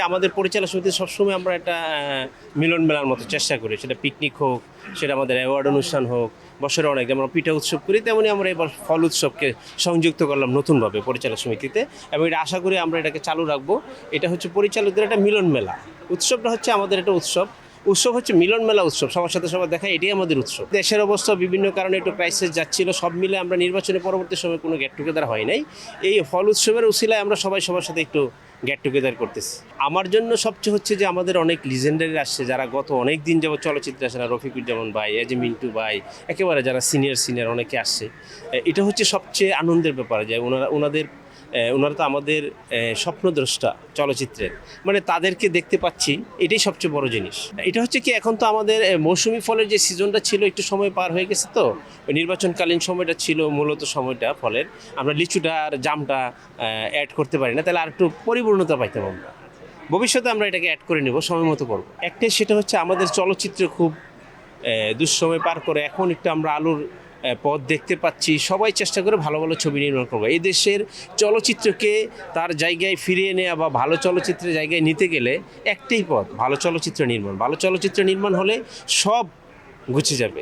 আমাদের পরিচালক সমিতি সবসময় আমরা একটা মিলন মেলার মতো চেষ্টা করি, সেটা পিকনিক হোক, সেটা আমাদের অ্যাওয়ার্ড অনুষ্ঠান হোক, বছরে অনেক যেমন আমরা পিঠা উৎসব করি, তেমনি আমরা এবার ফল উৎসবকে সংযুক্ত করলাম নতুনভাবে পরিচালক সমিতিতে, এবং এটা আশা করি আমরা এটাকে চালু রাখবো। এটা হচ্ছে পরিচালকদের একটা মিলন মেলা। উৎসবটা হচ্ছে আমাদের একটা উৎসব হচ্ছে মিলন মেলা উৎসব, সবার সাথে সবার দেখা, এটাই আমাদের উৎসব। দেশের অবস্থা বিভিন্ন কারণে একটু ক্রাইসিস যাচ্ছিল, সব মিলে আমরা নির্বাচনের পরবর্তী সময় কোনো গেট টুগেদার হয় নাই। এই ফল উৎসবের উসিলায় আমরা সবাই সবার সাথে একটু গেট টুগেদার করতেছি। আমার জন্য সবচেয়ে হচ্ছে যে আমাদের অনেক লিজেন্ডারি আসছে, যারা গত অনেক দিন যাবত চলচ্চিত্রে আসে না, রফিকুজ্জামান ভাই, এ যে মিন্টু ভাই, একেবারে যারা সিনিয়র অনেকে আসছে। এটা হচ্ছে সবচেয়ে আনন্দের ব্যাপার যে ওনারা তো আমাদের স্বপ্নদ্রষ্টা চলচ্চিত্রের, মানে তাদেরকে দেখতে পাচ্ছি, এটাই সবচেয়ে বড় জিনিস। এটা হচ্ছে কি, এখন তো আমাদের মৌসুমি ফলের যে সিজনটা ছিল একটু সময় পার হয়ে গেছে, তো ওই নির্বাচনকালীন সময়টা ছিল মূলত সময়টা ফলের, আমরা লিচুটা আর জামটা অ্যাড করতে পারি না, তাহলে আর একটু পরিপূর্ণতা পাইতাম আমরা। ভবিষ্যতে আমরা এটাকে অ্যাড করে নেব, সময় মতো করবো। একটাই, সেটা হচ্ছে আমাদের চলচ্চিত্র খুব দুঃসময় পার করে, এখন একটু আমরা আলোর পথ দেখতে পাচ্ছি। সবাই চেষ্টা করে ভালো ভালো ছবি নির্মাণ করবো। এই দেশের চলচ্চিত্রকে তার জায়গায় ফিরিয়ে নেওয়া বা ভালো চলচ্চিত্রের জায়গায় নিতে গেলে একটাই পথ, ভালো চলচ্চিত্র নির্মাণ। ভালো চলচ্চিত্র নির্মাণ হলে সব গুছিয়ে যাবে।